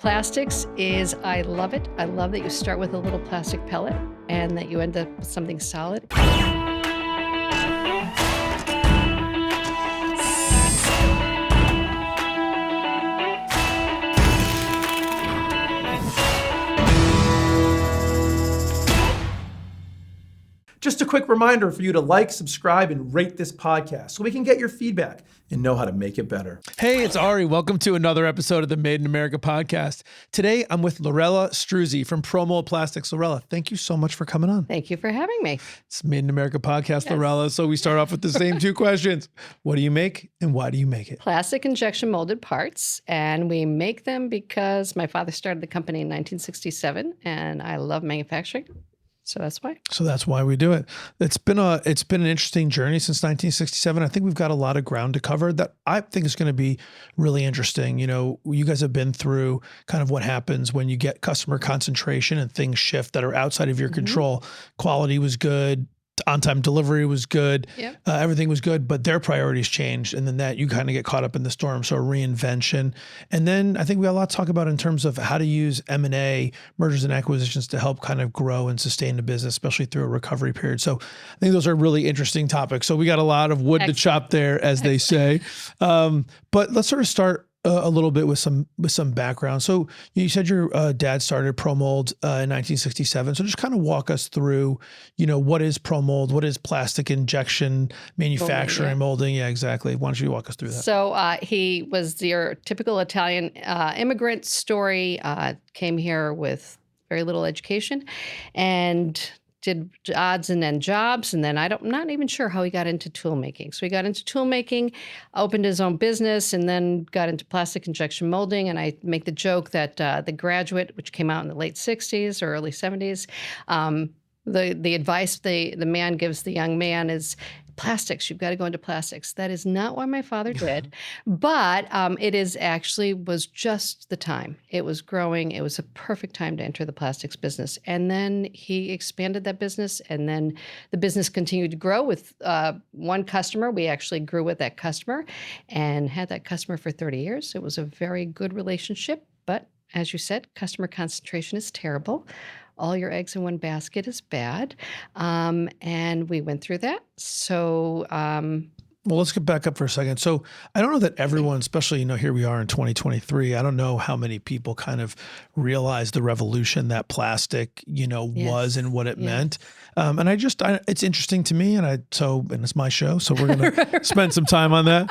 Plastics is, I love it. I love that you start with a little plastic pellet and that you end up with something solid. Just a quick reminder for you to like, subscribe, and rate this podcast so we can get your feedback and know how to make it better. Hey, it's Ari. Welcome to another episode of the Made in America podcast. Today, I'm with Lorella Struzzi from ProMold Plastics. Lorella, thank you so much for coming on. Thank you for having me. It's Made in America podcast, Lorella. So we start off with the same two questions. What do you make and why do you make it? Plastic injection molded parts, and we make them because my father started the company in 1967, and I love manufacturing. So that's why. So that's why we do it. It's been an interesting journey since 1967. I think we've got a lot of ground to cover that I think is going to be really interesting. You know, you guys have been through kind of what happens when you get customer concentration and things shift that are outside of your control. Quality was good. On-time delivery was good. Yep. Everything was good, but their priorities changed. And then that you kind of get caught up in the storm. So reinvention. And then I think we got a lot to talk about in terms of how to use M&A, mergers and acquisitions, to help kind of grow and sustain the business, especially through a recovery period. So I think those are really interesting topics. So we got a lot of wood to chop there, as they say. But let's sort of start a little bit with some background. So you said your dad started ProMold in 1967. So just kind of walk us through, you know, what is ProMold? What is plastic injection manufacturing, molding? Yeah, exactly. Why don't you walk us through that? So he was your typical Italian immigrant story, came here with very little education and did odds and end jobs. And then I'm not even sure how he got into tool making. So he got into tool making, opened his own business, and then got into plastic injection molding. And I make the joke that The Graduate, which came out in the late 60s or early 70s, the advice the man gives the young man is, plastics, you've got to go into plastics. That is not what my father did, but it was just the time. It was growing. It was a perfect time to enter the plastics business. And then he expanded that business, and then the business continued to grow with one customer. We actually grew with that customer and had that customer for 30 years. It was a very good relationship, but as you said, customer concentration is terrible. All your eggs in one basket is bad. And we went through that. So, well, let's get back up for a second. So I don't know that everyone, especially, you know, here we are in 2023, I don't know how many people kind of realize the revolution that plastic, you know, was and what it meant. And it's interesting to me. And it's my show, so we're going to spend some time on that.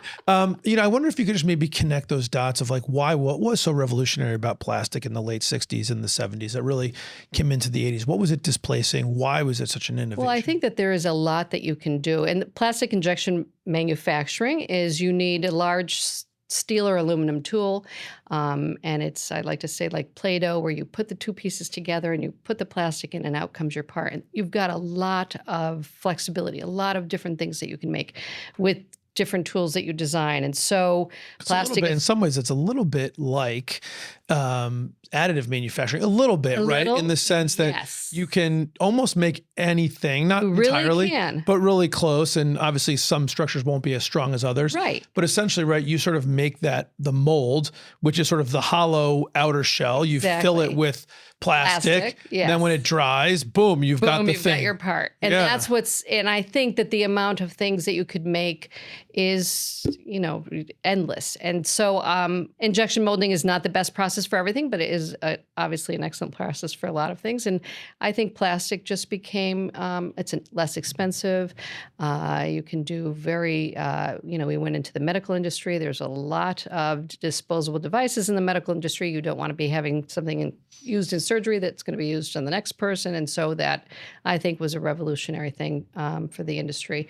You know, I wonder if you could just maybe connect those dots of like, what was so revolutionary about plastic in the late 60s and the 70s that really came into the 80s? What was it displacing? Why was it such an innovation? Well, I think that there is a lot that you can do. And plastic injection manufacturing is you need a large steel or aluminum tool. And I like to say like Play-Doh, where you put the two pieces together and you put the plastic in and out comes your part. And you've got a lot of flexibility, a lot of different things that you can make with different tools that you design. And so plastic, in some ways, it's a little bit like additive manufacturing, a little bit, right? In the sense that you can almost make anything, not entirely, but really close. And obviously some structures won't be as strong as others. Right. But essentially, right, you sort of make the mold, which is sort of the hollow outer shell. You fill it with plastic. Then when it dries, boom, you've got the thing. Got your part. And and I think that the amount of things that you could make is, you know, endless. And so injection molding is not the best process for everything, but it is obviously an excellent process for a lot of things. And I think plastic just became, it's less expensive. You can do we went into the medical industry. There's a lot of disposable devices in the medical industry. You don't want to be having something used in surgery that's going to be used on the next person. And so that, I think, was a revolutionary thing for the industry.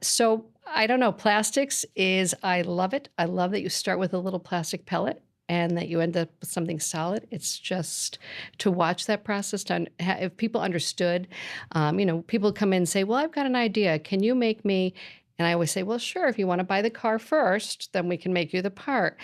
So I don't know. Plastics is, I love it. I love that you start with a little plastic pellet and that you end up with something solid. It's just to watch that process. If people understood, people come in and say, well, I've got an idea. Can you make me And I always say, well, sure, if you want to buy the car first, then we can make you the part.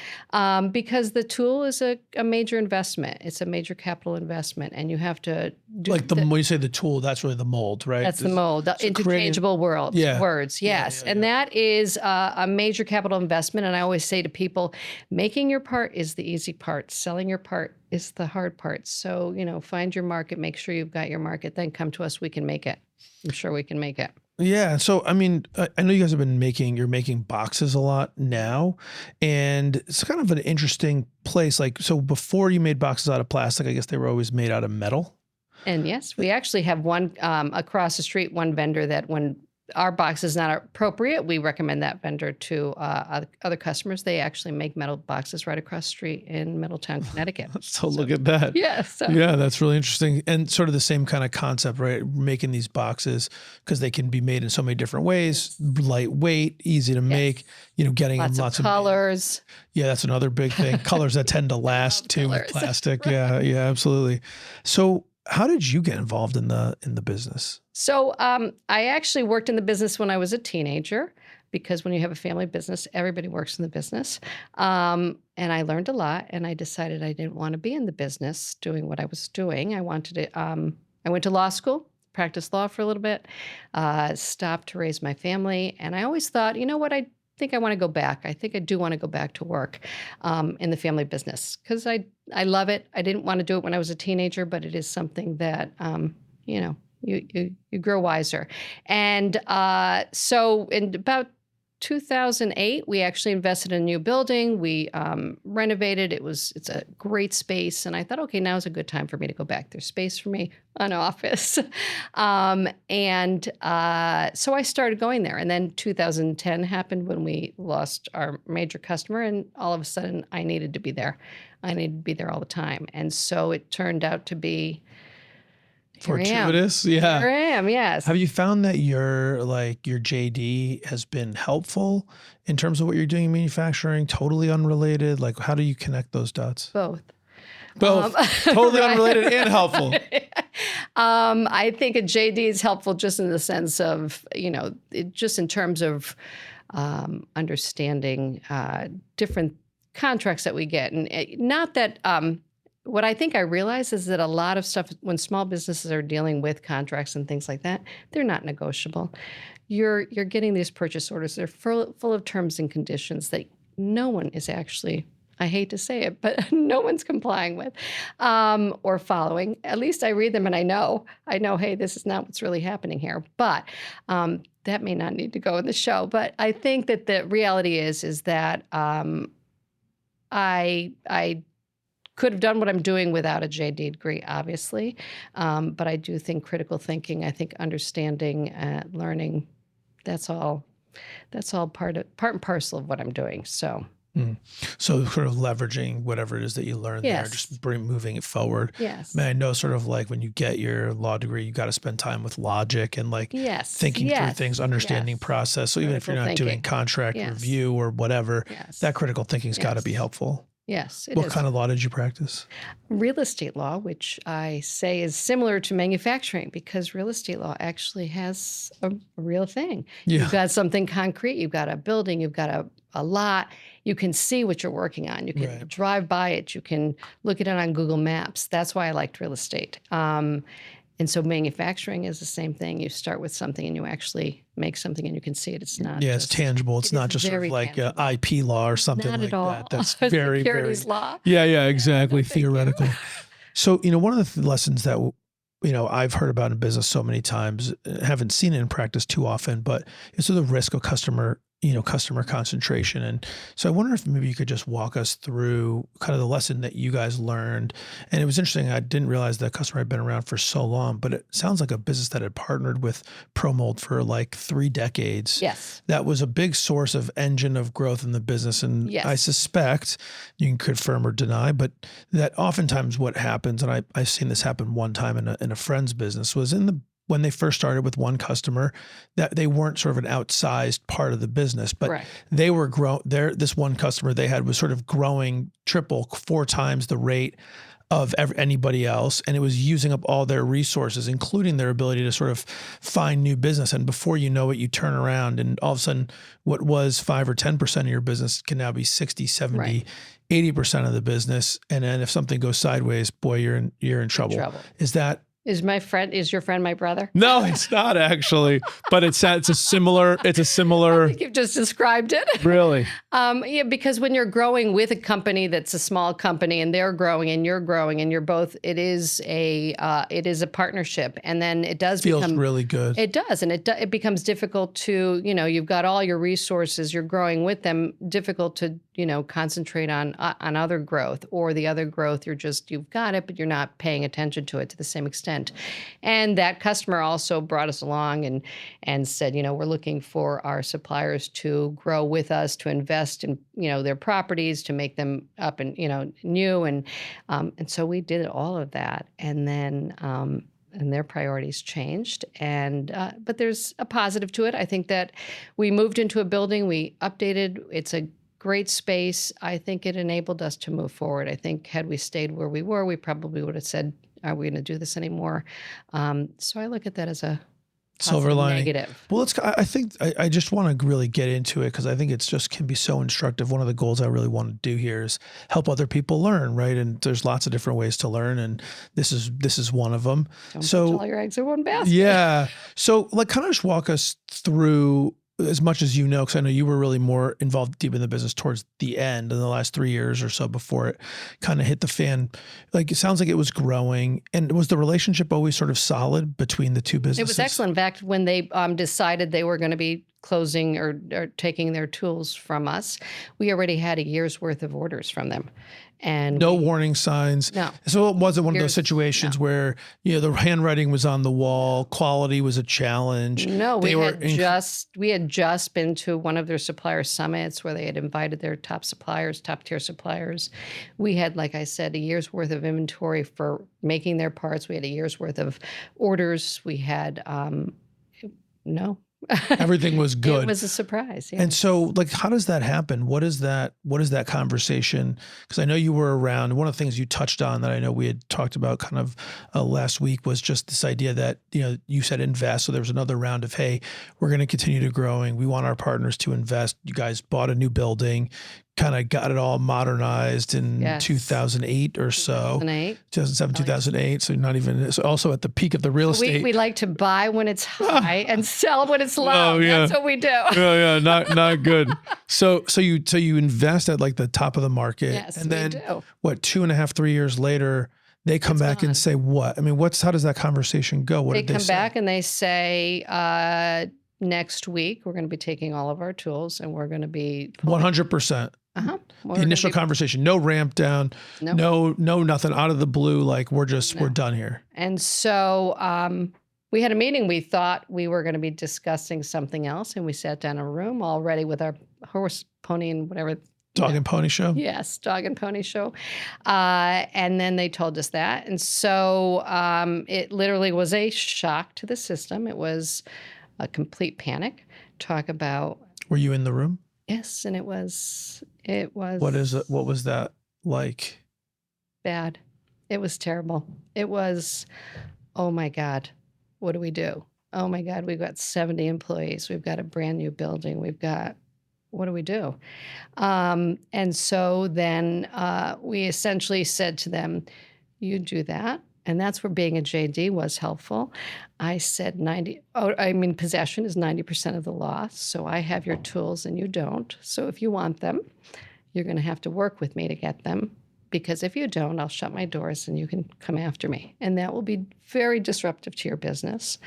Because the tool is a major investment. It's a major capital investment, and you have to do Like when you say the tool, that's really the mold, right? that's the mold, the interchangeable words. Yes. And that is a major capital investment. And I always say to people, making your part is the easy part. Selling your part is the hard part. So, find your market, make sure you've got your market, then come to us. We can make it. I'm sure we can make it. Yeah. So, I mean, I know you guys have been you're making boxes a lot now, and it's kind of an interesting place. Like, so before you made boxes out of plastic, I guess they were always made out of metal. And yes, we actually have one across the street, one vendor that when our box is not appropriate, we recommend that vendor to other customers. They actually make metal boxes right across the street in Middletown, Connecticut. So look at that. Yeah. Yeah, that's really interesting. And sort of the same kind of concept, right? Making these boxes because they can be made in so many different ways, lightweight, easy to make, getting lots of colors. Yeah, that's another big thing. Colors that tend to last too with plastic. Yeah, absolutely. So how did you get involved in the business? So I actually worked in the business when I was a teenager, because when you have a family business, everybody works in the business. And I learned a lot, and I decided I didn't want to be in the business doing what I was doing. I wanted to. I went to law school, practiced law for a little bit, stopped to raise my family, and I always thought, you know what, I think I want to go back. I think I do want to go back to work in the family business because I love it. I didn't want to do it when I was a teenager, but it is something that you grow wiser. And so in about 2008, we actually invested in a new building. We renovated. It's a great space. And I thought, okay, now's a good time for me to go back. There's space for me, an office. So I started going there. And then 2010 happened when we lost our major customer. And all of a sudden, I needed to be there. I needed to be there all the time. And so it turned out to be fortuitous. Yeah. Here I am. Yes. Have you found that your JD has been helpful in terms of what you're doing in manufacturing? Totally unrelated. Like, how do you connect those dots? Both. Totally unrelated and helpful. I think a JD is helpful just in the sense of, just in terms of understanding different contracts that we get. And not that what I think I realize is that a lot of stuff, when small businesses are dealing with contracts and things like that, they're not negotiable. You're getting these purchase orders. They're full of terms and conditions that no one is actually, I hate to say it, but no one's complying with or following. At least I read them and I know, hey, this is not what's really happening here. But that may not need to go in the show. But I think that the reality is that I could have done what I'm doing without a JD degree, obviously. But I do think critical thinking, I think understanding, learning, that's all part and parcel of what I'm doing. So. So sort of leveraging whatever it is that you learned there, just moving it forward. Yes. Man, I know sort of like when you get your law degree, you got to spend time with logic and like thinking through things, understanding process. So even if you're not doing contract review or whatever, that critical thinking's got to be helpful. Yes, What kind of law did you practice? Real estate law, which I say is similar to manufacturing because real estate law actually has a real thing. Yeah. You've got something concrete. You've got a building. You've got a lot. You can see what you're working on. You can drive by it. You can look at it on Google Maps. That's why I liked real estate. And so manufacturing is the same thing. You start with something and you actually make something and you can see it. It's not it's tangible. It's not just sort of like IP law or something not like at all. that. That's very, securities law. Yeah, exactly. Theoretical. So, one of the lessons that, I've heard about in business so many times, haven't seen it in practice too often, but it's the risk of customer concentration. And so I wonder if maybe you could just walk us through kind of the lesson that you guys learned. And it was interesting. I didn't realize that customer had been around for so long, but it sounds like a business that had partnered with ProMold for like 3 decades. Yes. That was a big source of engine of growth in the business. And I suspect, you can confirm or deny, but that oftentimes what happens, and I've seen this happen one time in a friend's business, was when they first started with one customer, that they weren't sort of an outsized part of the business, but they were this one customer they had was sort of growing 4 times the rate of anybody else. And it was using up all their resources, including their ability to sort of find new business. And before you know it, you turn around and all of a sudden what was 5 or 10% of your business can now be 60, 70, Right. 80% of the business. And then if something goes sideways, boy, you're in trouble. Is that, Is your friend my brother? no, it's not actually, but it's a similar, I think you've just described it. really. Yeah, because when you're growing with a company that's a small company and they're growing and you're growing and you're both, it is a partnership, and then it does Feels become really good. It does, and it becomes difficult to, you've got all your resources, you're growing with them, difficult to, concentrate on other growth, or the other growth you've got it, but you're not paying attention to it to the same extent. And that customer also brought us along and said, we're looking for our suppliers to grow with us, to invest in, their properties, to make them up and, new. And so we did all of that. And then, and their priorities changed. But there's a positive to it. I think that we moved into a building, we updated, it's a great space. I think it enabled us to move forward. I think had we stayed where we were, we probably would have said, are we going to do this anymore? So I look at that as a Silver lining. negative. Well, I just want to really get into it because I think it's just can be so instructive. One of the goals I really want to do here is help other people learn, right? And there's lots of different ways to learn, and this is one of them. Don't put all your eggs in one basket. Yeah. So kind of just walk us through as much as because I know you were really more involved deep in the business towards the end in the last 3 years or so before it kind of hit the fan. Like, it sounds like it was growing. And was the relationship always sort of solid between the two businesses? It was excellent. In fact, when they decided they were going to be closing or taking their tools from us, we already had a year's worth of orders from them. And no warning signs. No. So it wasn't one of those situations where, the handwriting was on the wall, quality was a challenge. No, we had just been to one of their supplier summits where they had invited their top tier suppliers. We had, like I said, a year's worth of inventory for making their parts. We had a year's worth of orders. We had, no. Everything was good. It was a surprise. Yeah. And so, how does that happen? What is that conversation? Because I know you were around. One of the things you touched on that I know we had talked about kind of last week was just this idea that, you said invest. So there was another round of, hey, we're going to continue to growing. We want our partners to invest. You guys bought a new building, kind of got it all modernized in 2008 or so. 2007, 2008. So not even, so also at the peak of the real estate. We like to buy when it's high and sell when it's low. Oh, yeah. That's what we do. Yeah, not good. So you invest at the top of the market. Yes, and then we do. what, 2.5, 3 years later, they come back and say what? I mean, how does that conversation go? What did they say? They come back and they say, next week, we're going to be taking all of our tools and we're going to be 100%. The initial conversation, no ramp down, no nothing out of the blue. We're done here. And so we had a meeting. We thought we were going to be discussing something else, and we sat down in a room all ready with our horse, pony, and whatever. Dog and pony show? Yes, dog and pony show. And then they told us that. And so it literally was a shock to the system. It was a complete panic. Talk about... Were you in the room? Yes, and it was. What is it? What was that like? Bad. It was terrible. It was, oh my God, what do we do? Oh my God, we've got 70 employees. We've got a brand new building. What do we do? And so then we essentially said to them, you do that. And that's where being a JD was helpful. I said possession is 90% of the loss. So I have your tools and you don't. So if you want them, you're going to have to work with me to get them. Because if you don't, I'll shut my doors and you can come after me. And that will be very disruptive to your business.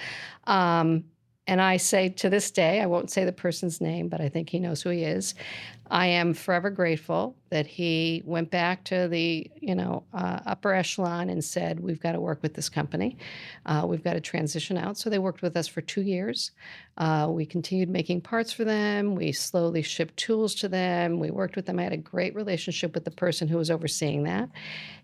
And I say to this day, I won't say the person's name, but I think he knows who he is. I am forever grateful that he went back to the upper echelon and said, we've got to work with this company. We've got to transition out. So they worked with us for 2 years. We continued making parts for them. We slowly shipped tools to them. We worked with them. I had a great relationship with the person who was overseeing that.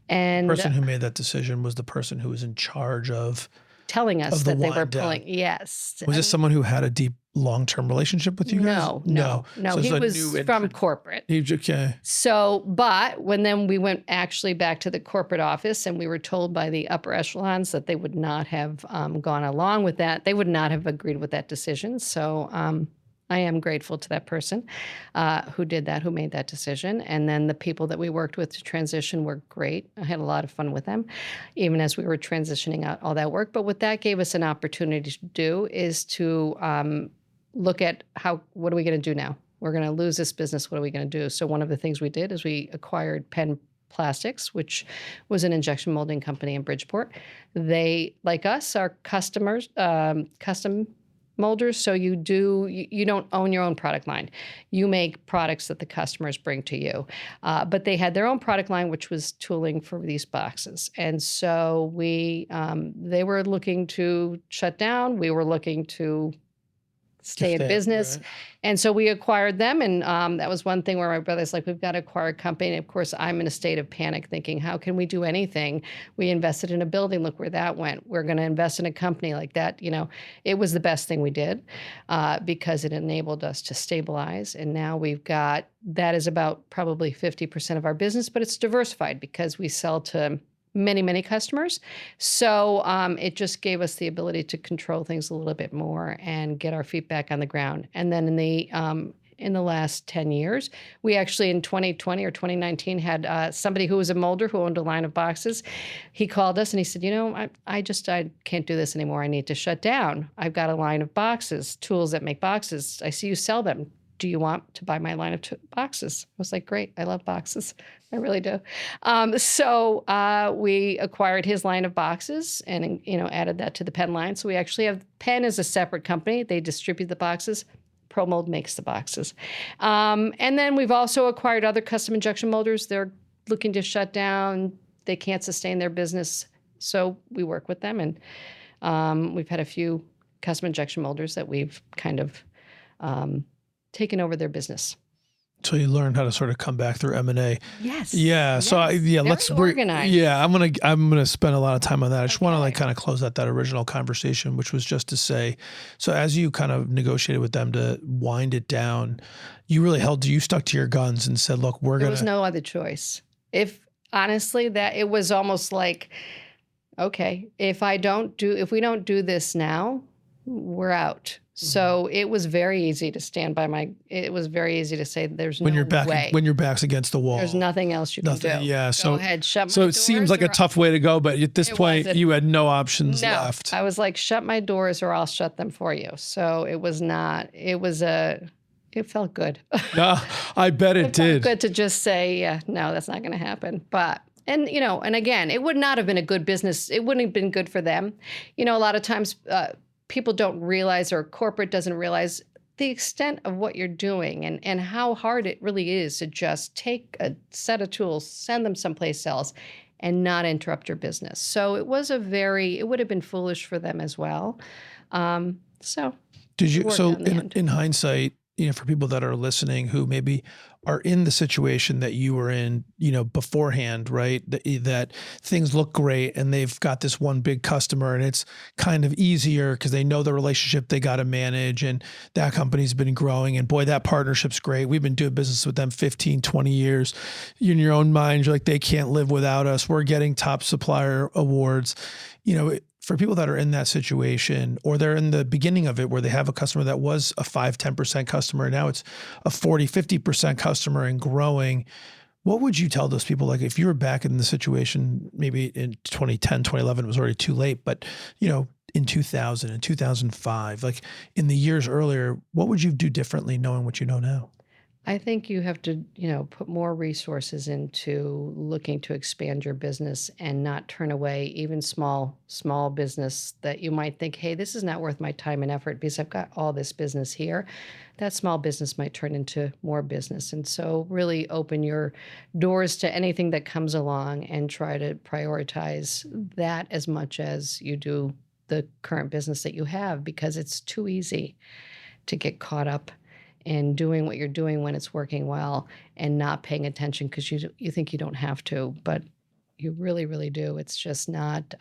And the person who made that decision was the person who was in charge of telling us that they were down. pulling. Yes. Was this someone who had a deep long-term relationship with you guys? No. So it's He a was new from entrant. corporate. Okay. So, but when then we went actually back to the corporate office and we were told by the upper echelons that they would not have gone along with that. They would not have agreed with that decision. So I am grateful to that person who did that, who made that decision. And then the people that we worked with to transition were great. I had a lot of fun with them, even as we were transitioning out all that work. But what that gave us an opportunity to do is to look at what are we going to do now? We're going to lose this business. What are we going to do? So one of the things we did is we acquired Penn Plastics, which was an injection molding company in Bridgeport. They, like us, are customers, custom molders. So you don't own your own product line. You make products that the customers bring to you. But they had their own product line, which was tooling for these boxes. And so they were looking to shut down. We were looking to stay in business. Right. And so we acquired them. And that was one thing where my brother's like, we've got to acquire a company. And of course, I'm in a state of panic thinking, how can we do anything? We invested in a building. Look where that went. We're going to invest in a company like that. It was the best thing we did because it enabled us to stabilize. And now that is about probably 50% of our business, but it's diversified because we sell to many, many customers. So it just gave us the ability to control things a little bit more and get our feet back on the ground. And then in the last 10 years, we actually in 2020 or 2019 had somebody who was a molder who owned a line of boxes. He called us and he said, I can't do this anymore. I need to shut down. I've got a line of boxes, tools that make boxes. I see you sell them. Do you want to buy my line of boxes? I was like, great. I love boxes. I really do. So we acquired his line of boxes and, added that to the Penn line. So we actually have Penn as a separate company. They distribute the boxes. ProMold makes the boxes. And then we've also acquired other custom injection molders. They're looking to shut down. They can't sustain their business. So we work with them. And we've had a few custom injection molders that we've kind of taken over their business. So you learned how to sort of come back through M&A. Yes. Yeah. So let's organized. Yeah, I'm gonna spend a lot of time on that. I just want to kind of close out that original conversation, which was just to say, so as you kind of negotiated with them to wind it down, you stuck to your guns and said, look, There was no other choice. If honestly, that it was almost like, okay, if we don't do this now, we're out. So it was very easy to stand by it was very easy to say there's no way. When your back's against the wall. There's nothing else you can do. Yeah. Go ahead, shut my So it doors seems like a tough way to go, but at this point wasn't. you had no options left. I was like, shut my doors or I'll shut them for you. So it felt good. No, I bet it did. Felt good to just say, yeah, no, that's not going to happen. And again, it would not have been a good business. It wouldn't have been good for them. A lot of times people don't realize, or corporate doesn't realize, the extent of what you're doing and how hard it really is to just take a set of tools, send them someplace else, and not interrupt your business. So it would have been foolish for them as well. So in hindsight, for people that are listening who maybe are in the situation that you were in, beforehand, right? That things look great and they've got this one big customer and it's kind of easier because they know the relationship they got to manage and that company's been growing and boy, that partnership's great. We've been doing business with them 15, 20 years. In your own mind, you're like, they can't live without us. We're getting top supplier awards. For people that are in that situation, or they're in the beginning of it where they have a customer that was a 5-10% customer, and now it's a 40-50% customer and growing, what would you tell those people? Like if you were back in the situation, maybe in 2010, 2011, it was already too late, but in 2000 and 2005, like in the years earlier, what would you do differently knowing what you know now? I think you have to, put more resources into looking to expand your business and not turn away even small business that you might think, hey, this is not worth my time and effort because I've got all this business here. That small business might turn into more business. And so really open your doors to anything that comes along and try to prioritize that as much as you do the current business that you have, because it's too easy to get caught up in doing what you're doing when it's working well and not paying attention because you think you don't have to, but you really, really do. It's just not,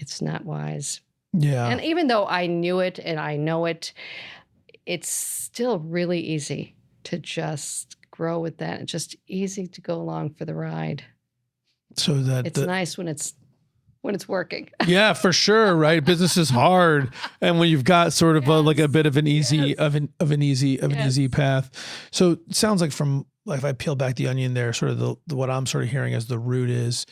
it's not wise. Yeah. And even though I knew it and I know it, it's still really easy to just grow with that. It's just easy to go along for the ride. So that It's nice when it's working. yeah, for sure, right? Business is hard, and when you've got sort of like a bit of an easy easy path. So it sounds like from like if I peel back the onion there, sort of the what I'm sort of hearing as the root is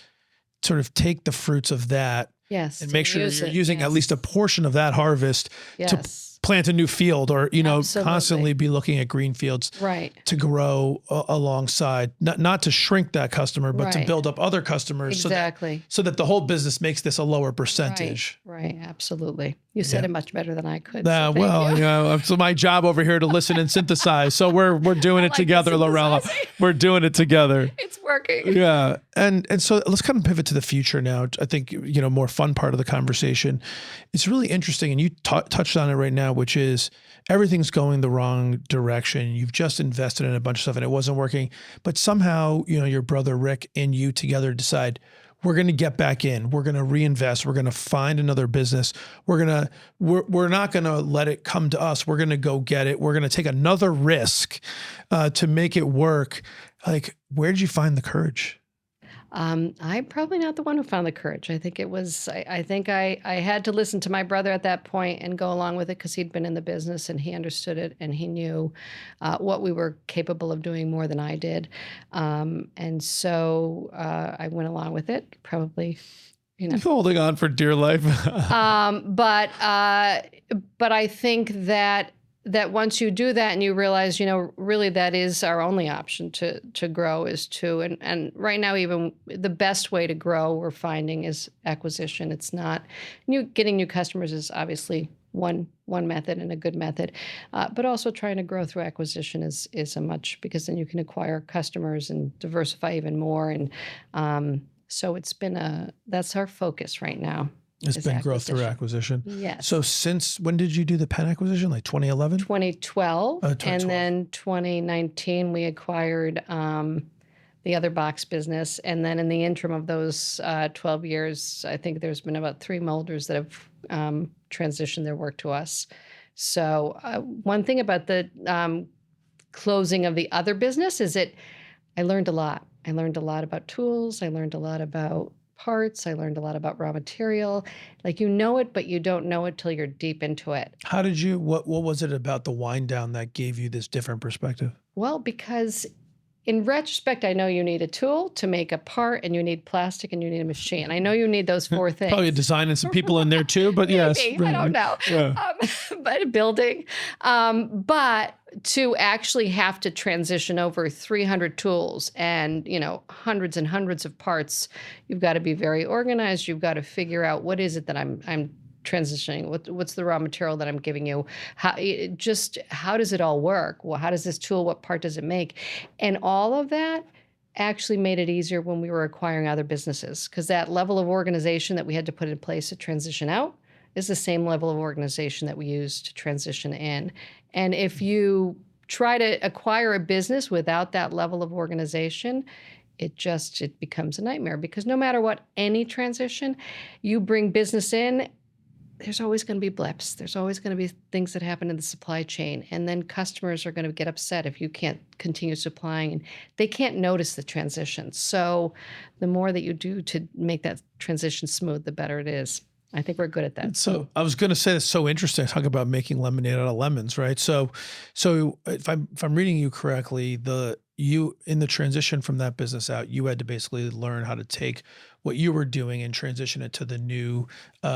sort of take the fruits of that Yes. and make sure you're it. using at least a portion of that harvest to Yes. plant a new field, or Absolutely. constantly be looking at green fields Right. to grow alongside, not to shrink that customer, but to Right. build up other customers Exactly. so that the whole business makes this a lower percentage. Right. Absolutely. You said it much better than I could. Yeah, so thank you. it's my job over here to listen and synthesize. So we're doing it like together, the Lorella. synthesizing. We're doing it together. It's working. Yeah. And so let's kind of pivot to the future now. I think, more fun part of the conversation. It's really interesting. And you touched on it right now, which is everything's going the wrong direction. You've just invested in a bunch of stuff and it wasn't working, but somehow, your brother Rick and you together decide we're going to get back in. We're going to reinvest. We're going to find another business. We're not going to let it come to us. We're going to go get it. We're going to take another risk to make it work. Like, where did you find the courage? I'm probably not the one who found the courage. I think it was, I think I had to listen to my brother at that point and go along with it because he'd been in the business and he understood it and he knew what we were capable of doing more than I did. And so I went along with it, probably, Holding on for dear life. but I think that once you do that and you realize, really that is our only option to grow is and right now, even the best way to grow we're finding is acquisition. It's not getting new customers is obviously one method and a good method, but also trying to grow through acquisition is a much, because then you can acquire customers and diversify even more. And so it's been that's our focus right now. It's been growth through acquisition. Yes. So since when did you do the pen acquisition? Like 2011? 2012. 2012. And then 2019, we acquired the other box business. And then in the interim of those 12 years, I think there's been about 3 molders that have transitioned their work to us. So one thing about the closing of the other business is that I learned a lot. I learned a lot about tools. I learned a lot about parts. I learned a lot about raw material. Like it, but you don't know it till you're deep into it. How did you, what was it about the wind down that gave you this different perspective? Well, because in retrospect, I know you need a tool to make a part and you need plastic and you need a machine. I know you need those 4 things. Probably a design and some people in there too, but yes. I don't know. Yeah. But building. But to actually have to transition over 300 tools and, hundreds and hundreds of parts, you've got to be very organized. You've got to figure out what is it that I'm transitioning, what's the raw material that I'm giving you, how does it all work? Well, how does this tool, what part does it make? And all of that actually made it easier when we were acquiring other businesses, because that level of organization that we had to put in place to transition out is the same level of organization that we use to transition in. And if you try to acquire a business without that level of organization, it becomes a nightmare, because no matter what, any transition, you bring business in, there's always going to be blips. There's always going to be things that happen in the supply chain. And then customers are going to get upset if you can't continue supplying, and they can't notice the transition. So the more that you do to make that transition smooth, the better it is. I think we're good at that. So I was going to say that's so interesting. Talk about making lemonade out of lemons, right? So if I'm reading you correctly, you in the transition from that business out, you had to basically learn how to take what you were doing and transition it to the new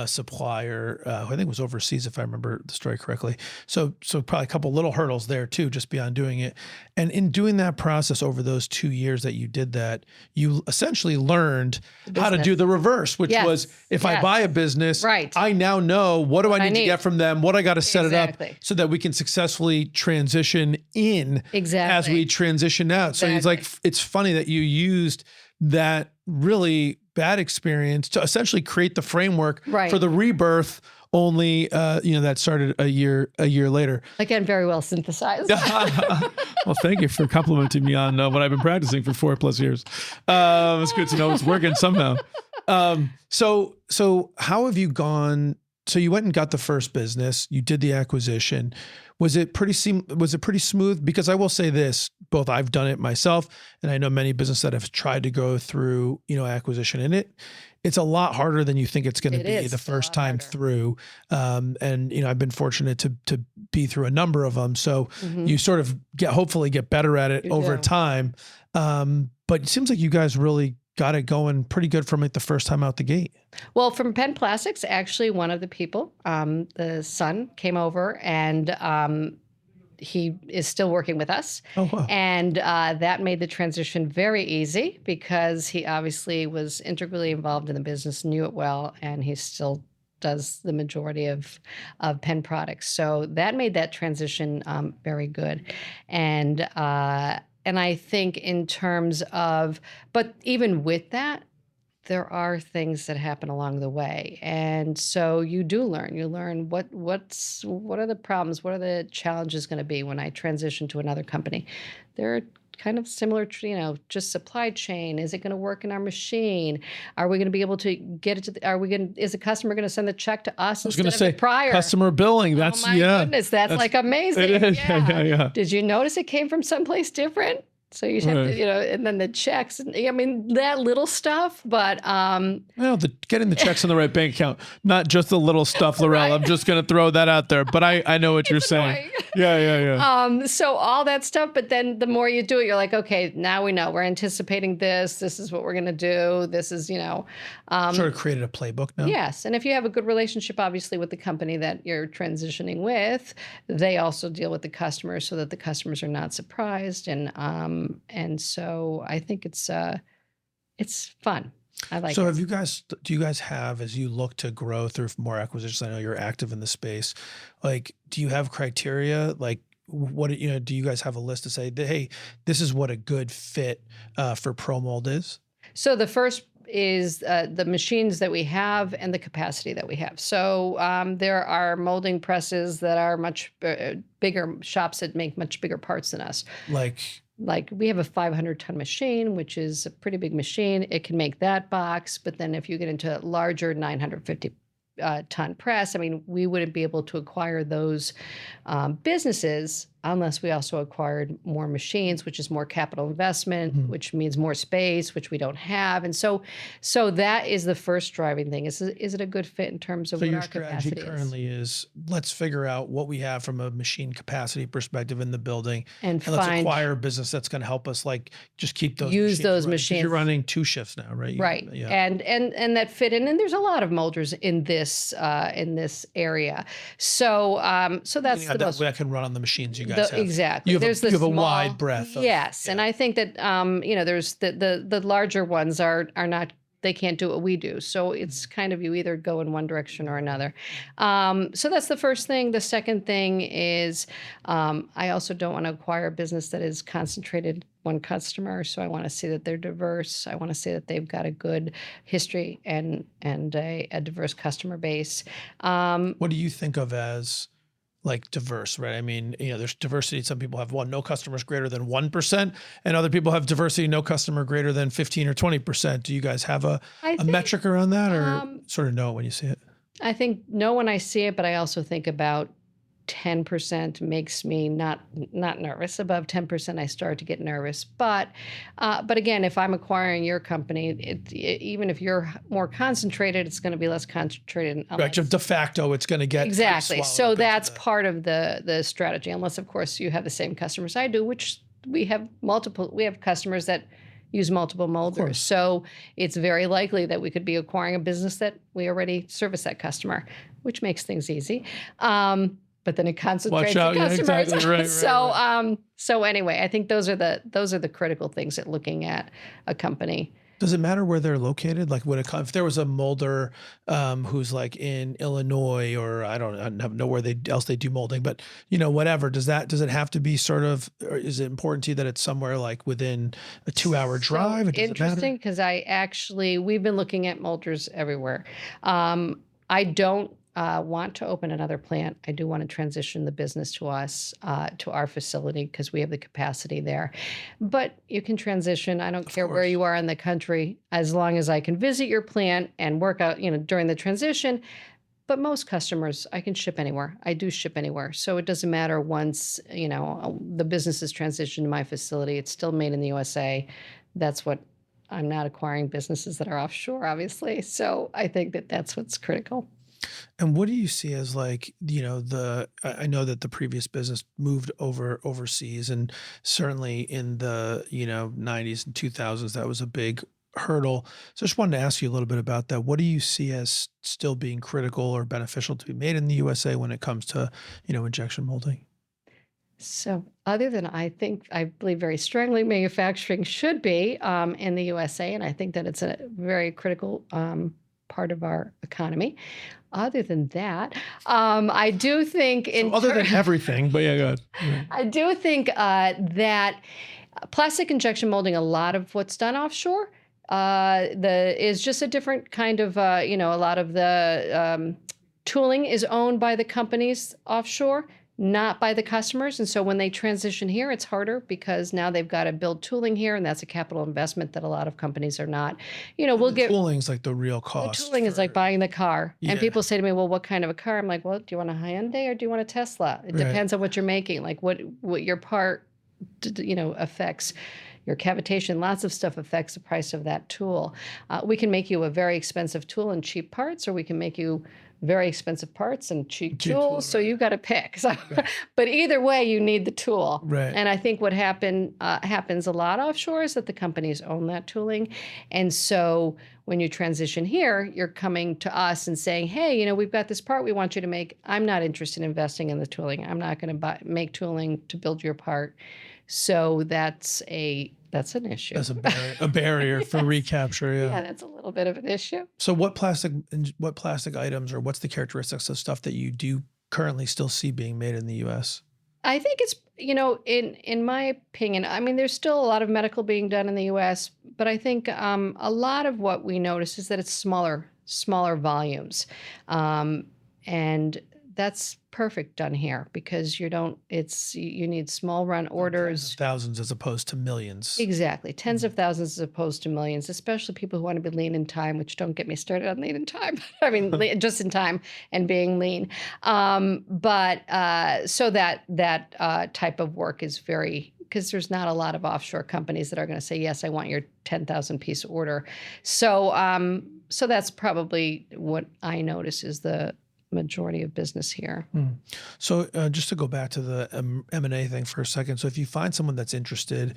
supplier, who I think was overseas, if I remember the story correctly. So probably a couple little hurdles there too, just beyond doing it. And in doing that process over those 2 years that you did that, you essentially learned how to do the reverse, which was if I buy a business, right, I now know what do I need to get from them, what I got to set it up so that we can successfully transition in as we transition out. So it's funny that you used that really bad experience to essentially create the framework for the rebirth, only that started a year later. Again, very well synthesized. Well, thank you for complimenting me on what I've been practicing for 4+ years. It's good to know it's working somehow. So how have you gone so you went and got the first business, you did the acquisition. Was it pretty smooth? Because I will say this, both I've done it myself and I know many businesses that have tried to go through, acquisition, and it's a lot harder than you think it's going to be the first time through. And I've been fortunate to be through a number of them. So you sort of hopefully get better at it over time. But it seems like you guys really got it going pretty good from the first time out the gate. Well, from Penn Plastics, actually, one of the people, the son, came over and he is still working with us. Oh, wow. And that made the transition very easy because he obviously was integrally involved in the business, knew it well, and he still does the majority of Penn products. So that made that transition very good. And I think in terms of, but even with that, there are things that happen along the way. And so you do learn. You learn what are the problems, what are the challenges going to be when I transition to another company. They're kind of similar to, just supply chain. Is it going to work in our machine? Are we going to be able to get it to is the customer going to send the check to us I was going instead to of say the prior? customer billing. Oh That's my goodness, that's like amazing. It is. Yeah. Yeah. Did you notice it came from someplace different? So you have Right. to, and then the checks, and I mean, that little stuff, but Well, getting the checks in the right bank account, not just the little stuff, Lorella. I'm just going to throw that out there, but I know what you're saying. annoying. Yeah. So all that stuff, but then the more you do it, you're like, okay, now we know we're anticipating this. This is what we're going to do. This is, Sort of created a playbook now. Yes. And if you have a good relationship, obviously, with the company that you're transitioning with, they also deal with the customers so that the customers are not surprised. And so I think it's fun. I like So it. do you guys have, as you look to grow through more acquisitions, I know you're active in the space, like, do you have criteria? Like, what, do you guys have a list to say that, hey, this is what a good fit for ProMold is? So the first is the machines that we have and the capacity that we have. So there are molding presses that are much bigger, shops that make much bigger parts than us. Like we have a 500-ton machine, which is a pretty big machine. It can make that box, but then if you get into larger 950-ton press, I mean, we wouldn't be able to acquire those businesses unless we also acquired more machines, which is more capital investment, which means more space, which we don't have. And so that is the first driving thing. Is it a good fit in terms of So what your our strategy capacity currently is, let's figure out what we have from a machine capacity perspective in the building, and let's find acquire a business that's going to help us, like, just keep those use machines those running. 'Cause machines. You're running 2 shifts now, right? Right. Yeah. And that fit in. And there's a lot of molders in this area. So that's the most that can run on the machines you guys have. exactly. You There's have a small, wide breadth. Yes, and I think that there's the larger ones are not. They can't do what we do. So it's kind of, you either go in one direction or another. So that's the first thing. The second thing is I also don't want to acquire a business that is concentrated one customer. So I want to see that they're diverse. I want to see that they've got a good history and a diverse customer base. What do you think of as, like, diverse, right? I mean, there's diversity. Some people have no customers greater than 1%, and other people have diversity, no customer greater than 15 or 20%. Do you guys have a metric around that, or sort of know it when you see it? I think know when I see it, but I also think about 10% makes me not nervous. Above 10%, I start to get nervous. But again, if I'm acquiring your company, even if you're more concentrated, it's going to be less concentrated. Right, de facto, it's going to get exactly. So that's part. part of the strategy. Unless, of course, you have the same customers I do, which we have multiple. We have customers that use multiple molders. So it's very likely that we could be acquiring a business that we already service that customer, which makes things easy. But then it concentrates the customers. Yeah, exactly. Right, So anyway, I think those are the critical things at looking at a company. Does it matter where they're located? Like, if there was a molder who's like in Illinois, or I don't know where else they do molding, but whatever, does it have to be sort of, or is it important to you that it's somewhere like within a 2-hour drive? So interesting, because we've been looking at molders everywhere. I don't want to open another plant. I do want to transition the business to us, to our facility, because we have the capacity there. But you can transition. I don't care where you are in the country, as long as I can visit your plant and work out, during the transition. but most customers, I can ship anywhere. I do ship anywhere. So it doesn't matter once, the business is transitioned to my facility, it's still made in the USA. That's what I'm not acquiring businesses that are offshore, obviously. So I think that that's what's critical. And what do you see as like, I know that the previous business moved overseas, and certainly in the, 90s and 2000s, that was a big hurdle. So I just wanted to ask you a little bit about that. What do you see as still being critical or beneficial to be made in the USA when it comes to, injection molding? So, other than I believe very strongly manufacturing should be in the USA, and I think that it's a very critical part of our economy. Other than that, I do think So other than everything, but yeah, go ahead. Yeah. I do think that plastic injection molding, a lot of what's done offshore, is just a different kind of, a lot of the tooling is owned by the companies offshore, not by the customers. And so when they transition here, it's harder because now they've got to build tooling here, and that's a capital investment that a lot of companies are not. We'll get Tooling's like the real the cost. tooling is like buying the car. And Yeah. people say to me, well, what kind of a car? I'm like, well, do you want a Hyundai or do you want a Tesla? It Right. depends on what you're making, like what your part, affects. Your cavitation, lots of stuff affects the price of that tool. We can make you a very expensive tool and cheap parts, or we can make you very expensive parts and cheap Cheap tools. tool, So you've got to pick. So, but either way, you need the tool. Right. And I think what happens a lot offshore is that the companies own that tooling. And so when you transition here, you're coming to us and saying, hey, we've got this part we want you to make. I'm not interested in investing in the tooling. I'm not going to make tooling to build your part. So that's an issue. That's a barrier for recapture. Yeah, Yeah. that's a little bit of an issue. So what plastic items, or what's the characteristics of stuff that you do currently still see being made in the U.S.? I think it's, in my opinion, I mean, there's still a lot of medical being done in the U.S., but I think a lot of what we notice is that it's smaller volumes. And that's perfect done here because you need small run orders. Thousands as opposed to millions. Exactly. Tens of thousands as opposed to millions, especially people who want to be lean in time, which don't get me started on lean in time. I mean, just in time and being lean. But so that type of work is because there's not a lot of offshore companies that are going to say, yes, I want your 10,000 piece order. So that's probably what I notice is the majority of business here. So just to go back to the M&A thing for a second. So if you find someone that's interested,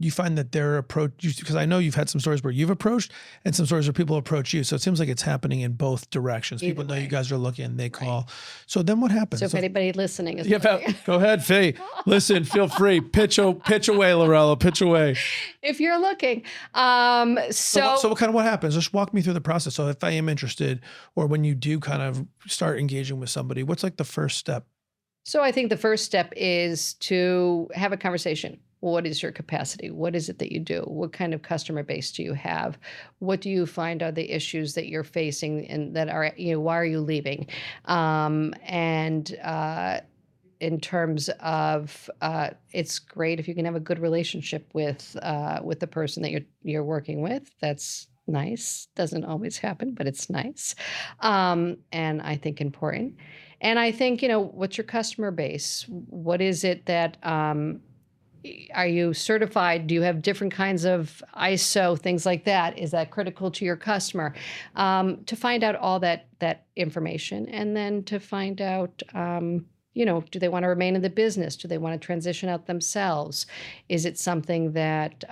you find that their approach, because I know you've had some stories where you've approached and some stories where people approach you. So it seems like it's happening in both directions. People know you guys are looking and they call. So then what happens? So if anybody listening is go ahead, Faye. Listen, feel free. Pitch away, Lorella. Pitch away. If you're looking. So what happens? Just walk me through the process. So if I am interested, or when you do kind of start engaging with somebody, what's like the first step? So I think the first step is to have a conversation. What is your capacity? What is it that you do? What kind of customer base do you have? What do you find are the issues that you're facing and that are, why are you leaving? In terms of, it's great if you can have a good relationship with the person that you're working with. That's nice. Doesn't always happen, but it's nice. And I think important. And I think, what's your customer base? What is it that, are you certified? Do you have different kinds of ISO, things like that? Is that critical to your customer? To find out all that information, and then to find out, do they want to remain in the business? Do they want to transition out themselves? Is it something that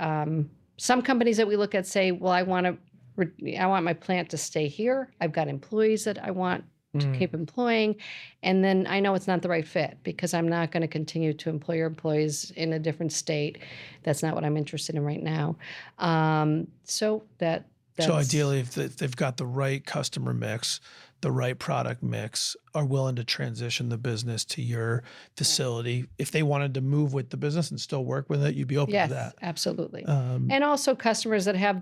some companies that we look at say, well, I want my plant to stay here. I've got employees that I want to keep employing. And then I know it's not the right fit because I'm not going to continue to employ your employees in a different state. That's not what I'm interested in right now. So ideally, if they've got the right customer mix, the right product mix, are willing to transition the business to your facility. If they wanted to move with the business and still work with it, you'd be open to that. Yes, absolutely. And also customers that have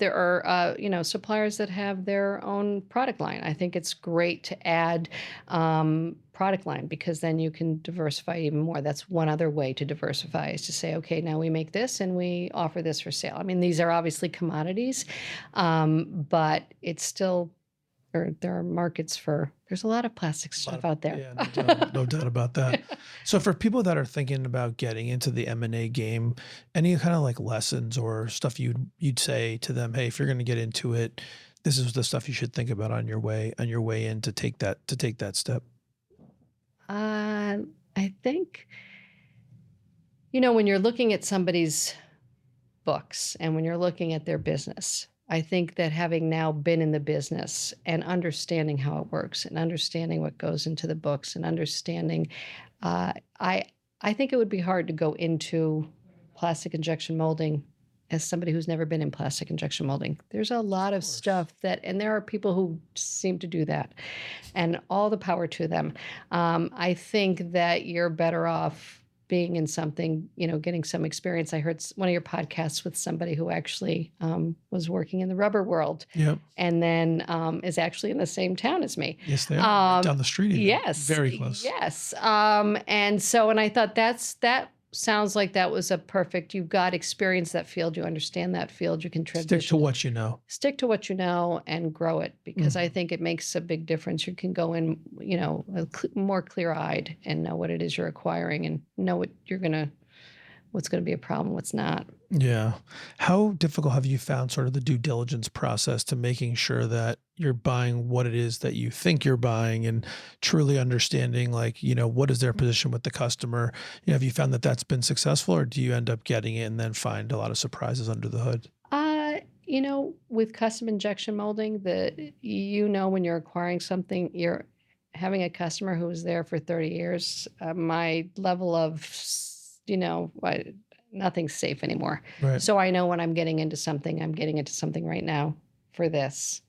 suppliers that have their own product line. I think it's great to add product line because then you can diversify even more. That's one other way to diversify is to say, okay, now we make this and we offer this for sale. I mean, these are obviously commodities, but it's still or there are markets for, there's a lot of plastic stuff out there. Yeah, no doubt about that. So for people that are thinking about getting into the M&A game, any kind of like lessons or stuff you'd say to them, hey, if you're going to get into it, this is the stuff you should think about on your way in to take that step. I think, when you're looking at somebody's books and when you're looking at their business, I think that having now been in the business and understanding how it works and understanding what goes into the books and understanding, uh, I I think it would be hard to go into plastic injection molding as somebody who's never been in plastic injection molding. There's a lot of stuff that, and there are people who seem to do that, and all the power to them. I think that you're better off being in something, getting some experience. I heard one of your podcasts with somebody who actually was working in the rubber world Yep. and then is actually in the same town as me. Yes, they are. Right down the street. Even. Yes. Very close. Yes. And I thought that sounds like that was a perfect, you've got experience that field, you understand that field, you can transition. Stick to what you know. Stick to what you know and grow it, because I think it makes a big difference. You can go in, more clear-eyed and know what it is you're acquiring and know what's going to be a problem, what's not. Yeah. How difficult have you found sort of the due diligence process to making sure that you're buying what it is that you think you're buying and truly understanding, like, what is their position with the customer? Have you found that that's been successful, or do you end up getting it and then find a lot of surprises under the hood? With custom injection molding, when you're acquiring something, you're having a customer who was there for 30 years. My level of, nothing's safe anymore. Right. So I know when I'm getting into something right now for this.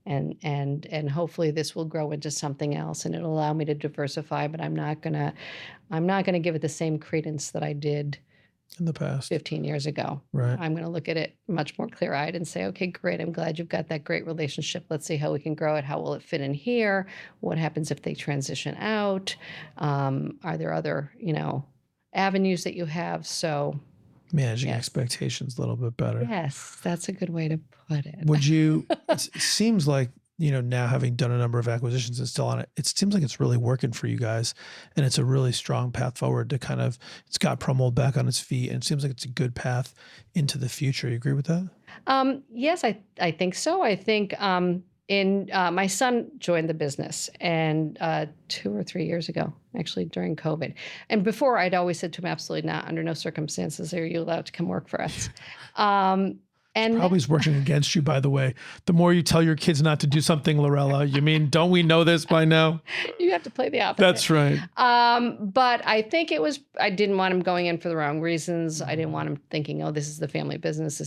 And hopefully this will grow into something else and it'll allow me to diversify, but I'm not gonna give it the same credence that I did in the past 15 years ago. Right. I'm going to look at it much more clear-eyed and say, okay, great. I'm glad you've got that great relationship. Let's see how we can grow it. How will it fit in here? What happens if they transition out? Are there other, avenues that you have? So managing expectations a little bit better. Yes, that's a good way to put it. It seems like, now having done a number of acquisitions and still on it, it seems like it's really working for you guys, and it's a really strong path forward to it's got ProMold back on its feet, and it seems like it's a good path into the future. You agree with that? Yes, I think so. I think my son joined the business and 2 or 3 years ago, actually during COVID. And before, I'd always said to him, absolutely not, under no circumstances are you allowed to come work for us. And probably is working against you, by the way. The more you tell your kids not to do something, Lorella, don't we know this by now? You have to play the opposite. That's right. But I think I didn't want him going in for the wrong reasons. I didn't want him thinking, oh, this is the family business.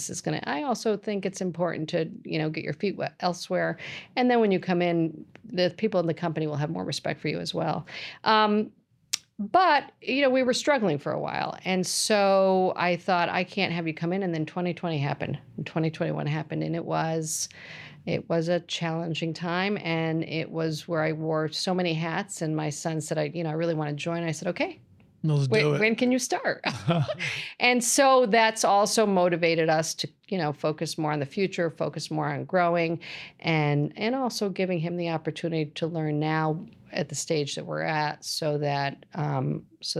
I also think it's important to, get your feet wet elsewhere. And then when you come in, the people in the company will have more respect for you as well. But, we were struggling for a while. And so I thought, I can't have you come in. And then 2020 happened and 2021 happened. And it was a challenging time. And it was where I wore so many hats. And my son said, I really want to join. I said, okay, let's do it. When can you start? And so that's also motivated us to, focus more on the future, focus more on growing, and also giving him the opportunity to learn now at the stage that we're at, so that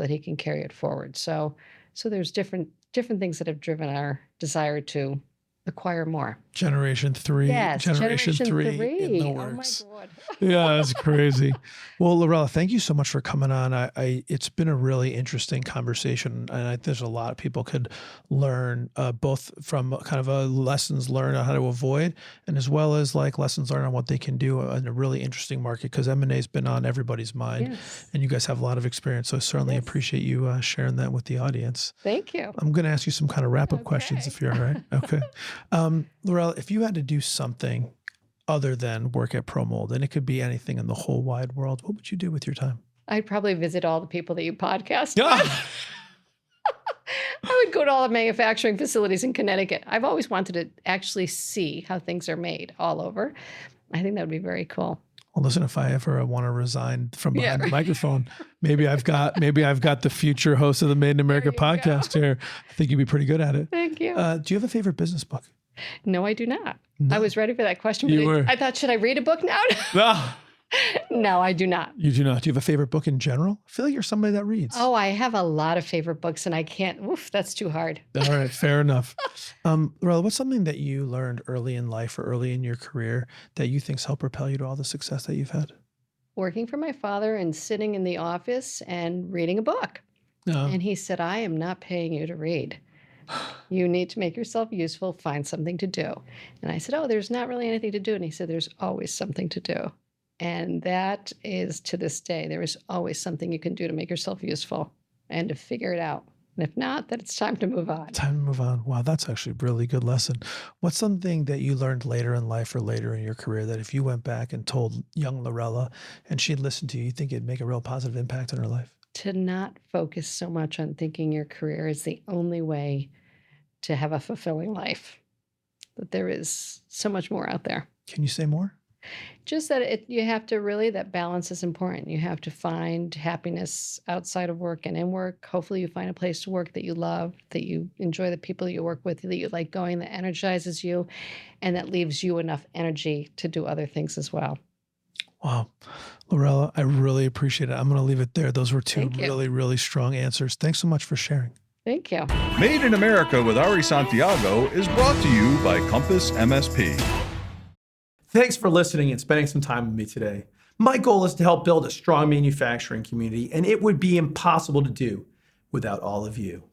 he can carry it forward. So there's different things that have driven our desire to acquire more. Generation 3. Yes, Generation 3 in the works. Oh my God. Yeah, that's crazy. Well, Lorella, thank you so much for coming on. It's been a really interesting conversation, and there's a lot people could learn, both from kind of a lessons learned on how to avoid, and as well as like lessons learned on what they can do in a really interesting market, because M&A has been on everybody's mind, and you guys have a lot of experience. So I certainly appreciate you sharing that with the audience. Thank you. I'm going to ask you some kind of wrap-up questions if you're all right. Okay. Lorella, if you had to do something other than work at ProMold, and it could be anything in the whole wide world, what would you do with your time? I'd probably visit all the people that you podcast with. I would go to all the manufacturing facilities in Connecticut. I've always wanted to actually see how things are made all over. I think that would be very cool. Well, listen, if I ever want to resign from behind the microphone, maybe I've got the future host of the Made in America podcast here. I think you'd be pretty good at it. Thank you. Do you have a favorite business book? No, I do not. No. I was ready for that question, You but were. I thought, should I read a book now? Ah, No, I do not. you do not. Do you have a favorite book in general? I feel like you're somebody that reads. Oh, I have a lot of favorite books and I can't, oof, that's too hard. All right, fair enough. Lorella, what's something that you learned early in life or early in your career that you think's helped propel you to all the success that you've had? Working for my father and sitting in the office and reading a book. No. And he said, I am not paying you to read. You need to make yourself useful, find something to do. And I said, oh, there's not really anything to do. And he said, there's always something to do. And that is to this day, there is always something you can do to make yourself useful and to figure it out. And if not, then it's time to move on. Time to move on. Wow, that's actually a really good lesson. What's something that you learned later in life or later in your career that if you went back and told young Lorella and she'd listened to you, you think it'd make a real positive impact on her life? To not focus so much on thinking your career is the only way to have a fulfilling life, that there is so much more out there. Can you say more? Just that you have to really, that balance is important. You have to find happiness outside of work and in work. Hopefully you find a place to work that you love, that you enjoy the people you work with, that you like going, that energizes you, and that leaves you enough energy to do other things as well. Wow. Lorella, I really appreciate it. I'm going to leave it there. Those were two Thank you. really, really strong answers. Thanks so much for sharing. Thank you. Made in America with Ari Santiago is brought to you by Compass MSP. Thanks for listening and spending some time with me today. My goal is to help build a strong manufacturing community, and it would be impossible to do without all of you.